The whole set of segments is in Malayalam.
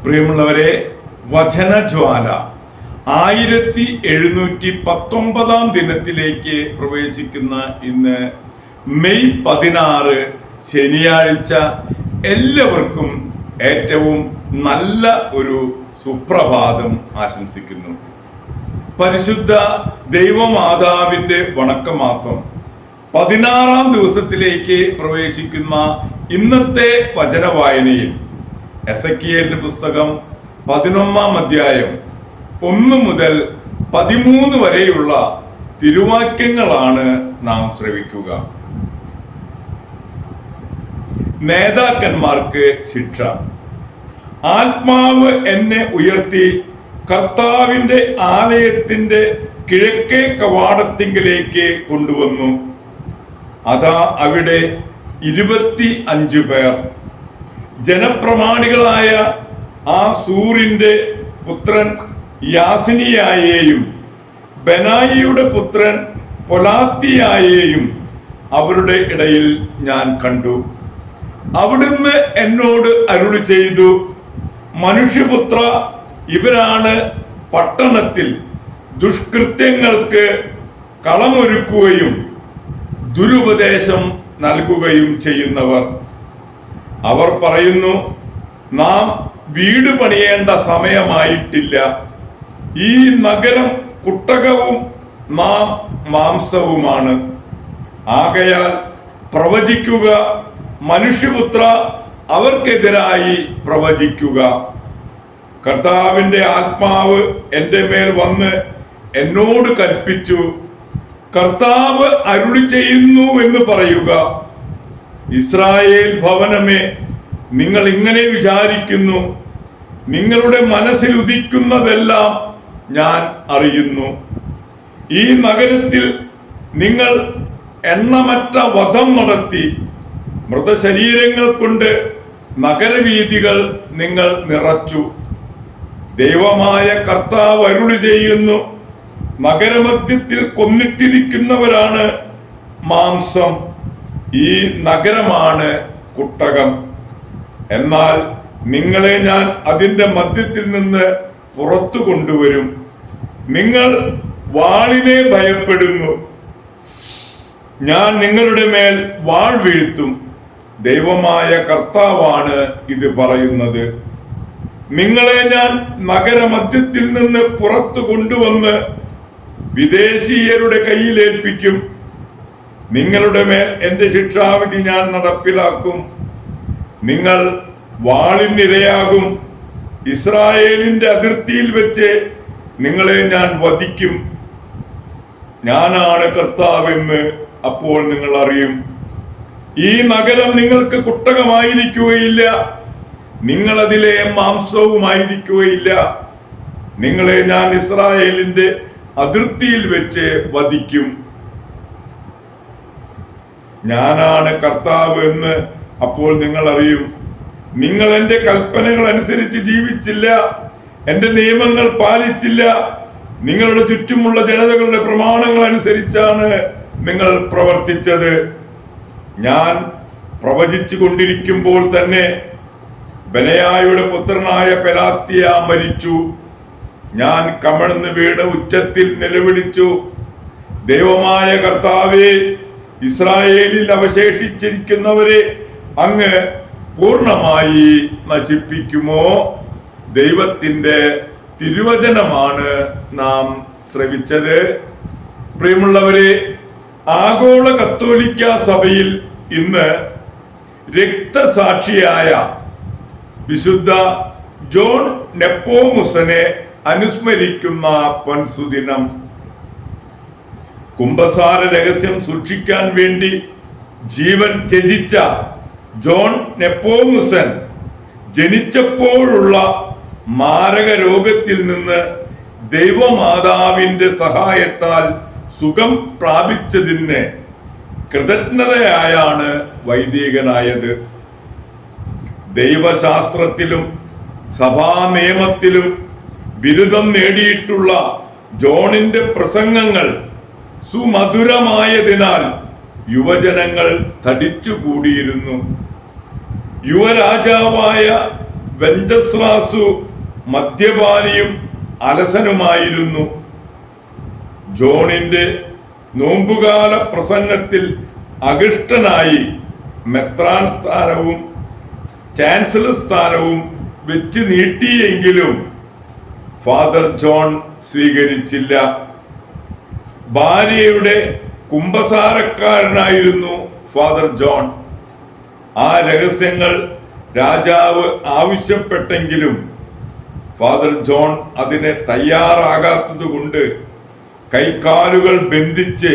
പ്രിയമുള്ളവരെ, വചനജ്വാല 1719 ദിനത്തിലേക്ക് പ്രവേശിക്കുന്ന ഇന്ന് മെയ് 16 ശനിയാഴ്ച എല്ലാവർക്കും ഏറ്റവും നല്ല ഒരു സുപ്രഭാതം ആശംസിക്കുന്നു. പരിശുദ്ധ ദൈവമാതാവിന്റെ വണക്കമാസം 16-ാം ദിവസത്തിലേക്ക് പ്രവേശിക്കുന്ന ഇന്നത്തെ വചന വായനയിൽ എസെക്കിയേലിന്റെ പുസ്തകം 11-ാം അധ്യായം 1 മുതൽ 13 വരെയുള്ള തിരുവാക്യങ്ങളാണ് നാം ശ്രവിക്കുക. നേതാക്കന്മാർക്ക് ശിക്ഷ. ആത്മാവ് എന്നെ ഉയർത്തി കർത്താവിന്റെ ആലയത്തിന്റെ കിഴക്കേ കവാടത്തിങ്കിലേക്ക് കൊണ്ടുവന്നു. അതാ അവിടെ 25 പേർ, ജനപ്രമാണികളായ ആ സൂറിന്റെ പുത്രൻ യാസിനിയായെയും ബെനായിയുടെ പുത്രൻ പൊലാത്തിയായെയും അവരുടെ ഇടയിൽ ഞാൻ കണ്ടു. അവിടുന്ന് എന്നോട് അരുളി ചെയ്തു, മനുഷ്യപുത്ര, ഇവരാണ് പട്ടണത്തിൽ ദുഷ്കൃത്യങ്ങൾക്ക് കളമൊരുക്കുകയും ദുരുപദേശം നൽകുകയും ചെയ്യുന്നവർ. അവർ പറയുന്നു, നാം വീട് പണിയേണ്ട സമയമായിട്ടില്ല. ഈ നഗരം കുട്ടകവും നാം മാംസവുമാണ്. ആകയാൽ പ്രവചിക്കുക, മനുഷ്യപുത്ര, അവർക്കെതിരായി പ്രവചിക്കുക. കർത്താവിന്റെ ആത്മാവ് എൻ്റെ മേൽ വന്ന് എന്നോട് കൽപ്പിച്ചു, കർത്താവ് അരുളി ചെയ്യുന്നു എന്ന് പറയുക. ഇസ്രായേൽ ഭവനമേ, നിങ്ങൾ ഇങ്ങനെ വിചാരിക്കുന്നു, നിങ്ങളുടെ മനസ്സിൽ ഉദിക്കുന്നതെല്ലാം ഞാൻ അറിയുന്നു. ഈ നഗരത്തിൽ നിങ്ങൾ എണ്ണമറ്റ വധം നടത്തി, മൃതശരീരങ്ങൾ കൊണ്ട് നഗരവീഥികൾ നിങ്ങൾ നിറച്ചു. ദൈവമായ കർത്താവ് അരുളി ചെയ്യുന്നു, നഗരമധ്യത്തിൽ കൊന്നിട്ടിരിക്കുന്നവരാണ് മാംസം, ഈ നഗരമാണ് കുട്ടകം. എന്നാൽ നിങ്ങളെ ഞാൻ അതിന്റെ മധ്യത്തിൽ നിന്ന് പുറത്തു കൊണ്ടുവരും. നിങ്ങൾ വാളിനെ ഭയപ്പെടുന്നു, ഞാൻ നിങ്ങളുടെ മേൽ വാൾ വീഴ്ത്തും. ദൈവമായ കർത്താവാണ് ഇത് പറയുന്നത്. നിങ്ങളെ ഞാൻ നഗരമധ്യത്തിൽ നിന്ന് പുറത്തു കൊണ്ടുവന്ന് വിദേശീയരുടെ കയ്യിലേൽപ്പിക്കും. നിങ്ങളുടെ മേൽ എന്റെ ശിക്ഷാവിധി ഞാൻ നടപ്പിലാക്കും. നിങ്ങൾ വാളിനിരയാകും. ഇസ്രായേലിന്റെ അതിർത്തിയിൽ വെച്ച് നിങ്ങളെ ഞാൻ വധിക്കും. ഞാനാണ് കർത്താവെന്ന് അപ്പോൾ നിങ്ങൾ അറിയും. ഈ നഗരം നിങ്ങൾക്ക് കുട്ടകമായിരിക്കുകയില്ല, നിങ്ങൾ അതിലെ മാംസവുമായിരിക്കുകയില്ല. നിങ്ങളെ ഞാൻ ഇസ്രായേലിന്റെ അതിർത്തിയിൽ വെച്ച് വധിക്കും. ഞാനാണ് കർത്താവ് എന്ന് അപ്പോൾ നിങ്ങൾ അറിയും. നിങ്ങൾ എന്റെ കൽപ്പനകൾ അനുസരിച്ച് ജീവിച്ചില്ല, എന്റെ നിയമങ്ങൾ പാലിച്ചില്ല. നിങ്ങളുടെ ചുറ്റുമുള്ള ജനതകളുടെ പ്രമാണങ്ങൾ അനുസരിച്ചാണ് നിങ്ങൾ പ്രവർത്തിച്ചത്. ഞാൻ പ്രവചിച്ചു കൊണ്ടിരിക്കുമ്പോൾ തന്നെ ബെനയായുടെ പുത്രനായ പെലാത്തിയ മരിച്ചു. ഞാൻ കമഴ്ന്ന് വീണ് ഉച്ചത്തിൽ നിലവിളിച്ചു, ദൈവമായ കർത്താവേ, ഇസ്രായേലിൽ അവശേഷിച്ചിരിക്കുന്നവരെ അങ്ങ് പൂർണ്ണമായി നശിപ്പിക്കുമോ? ദൈവത്തിന്റെ തിരുവചനമാണ് നാം ശ്രവിച്ചത്. പ്രിയമുള്ളവരെ, ആഗോള കത്തോലിക്ക സഭയിൽ ഇന്ന് രക്തസാക്ഷിയായ വിശുദ്ധ ജോൺ നെപ്പോമുസനെ അനുസ്മരിക്കുന്ന പൊൻസുദിനം. കുംഭസാര രഹസ്യം സൂക്ഷിക്കാൻ വേണ്ടി ജീവൻ ത്യജിച്ച ജോൺ നെപ്പോമുസൻ ജനിച്ചപ്പോഴുള്ള മാരക രോഗത്തിൽ നിന്ന് ദൈവമാതാവിന്റെ സഹായത്താൽ സുഖം പ്രാപിച്ചതിന് കൃതജ്ഞതയായാണ് വൈദികനായത്. ദൈവശാസ്ത്രത്തിലും സഭാ നിയമത്തിലും ബിരുദം നേടിയിട്ടുള്ള ജോണിന്റെ പ്രസംഗങ്ങൾ സുമധുരമായതിനാൽ യുവജനങ്ങൾ തടിച്ചുകൂടിയിരുന്നു. യുവരാജാവായ വെഞ്ചസ്ലാസു മദ്യപാനിയും അലസനുമായിരുന്നു. ജോണിന്റെ നോമ്പുകാല പ്രസംഗത്തിൽ അകിഷ്ടനായി മെത്രാൻ സ്ഥാനവും ചാൻസലർ സ്ഥാനവും വെച്ച് നീട്ടിയെങ്കിലും ഫാദർ ജോൺ സ്വീകരിച്ചില്ല. ഭാര്യയുടെ കുമ്പസാരക്കാരനായിരുന്നു ഫാദർ ജോൺ. ആ രഹസ്യങ്ങൾ രാജാവ് ആവശ്യപ്പെട്ടെങ്കിലും ഫാദർ ജോൺ അതിന് തയ്യാറാകാത്തതുകൊണ്ട് കൈക്കാലുകൾ ബന്ധിച്ച്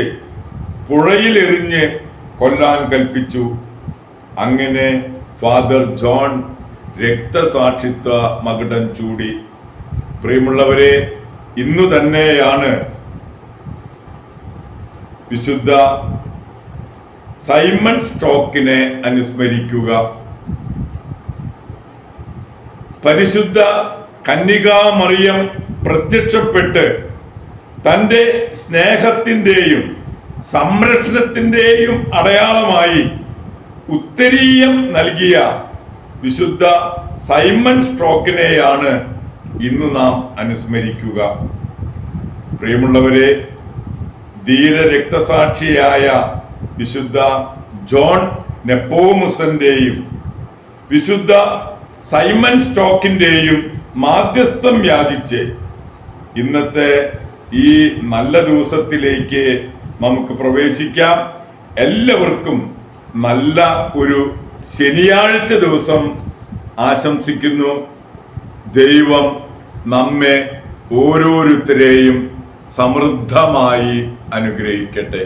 പുഴയിലെറിഞ്ഞ് കൊല്ലാൻ കൽപ്പിച്ചു. അങ്ങനെ ഫാദർ ജോൺ രക്തസാക്ഷിത്വ മകുടം ചൂടി. പ്രിയമുള്ളവരെ, ഇന്നു തന്നെയാണ് വിശുദ്ധ സൈമൺ സ്റ്റോക്കിനെ അനുസ്മരിക്കുക. പരിശുദ്ധ കന്യകാമറിയം പ്രത്യക്ഷപ്പെട്ട് തൻ്റെ സ്നേഹത്തിൻ്റെയും സംരക്ഷണത്തിൻ്റെയും അടയാളമായി ഉത്തരീയം നൽകിയ വിശുദ്ധ സൈമൺ സ്റ്റോക്കിനെയാണ് ഇന്ന് നാം അനുസ്മരിക്കുക. പ്രിയമുള്ളവരെ, ധീര രക്തസാക്ഷിയായ വിശുദ്ധ ജോൺ നെപ്പോമുസന്റെയും വിശുദ്ധ സൈമൺ സ്റ്റോക്കിന്റെയും മാധ്യസ്ഥം യാചിച്ച് ഇന്നത്തെ ഈ നല്ല ദിവസത്തിലേക്ക് നമുക്ക് പ്രവേശിക്കാം. എല്ലാവർക്കും നല്ല ഒരു ശനിയാഴ്ച ദിവസം ആശംസിക്കുന്നു. ദൈവം നമ്മെ ഓരോരുത്തരെയും സമൃദ്ധമായി അനുഗ്രഹിക്കട്ടെ.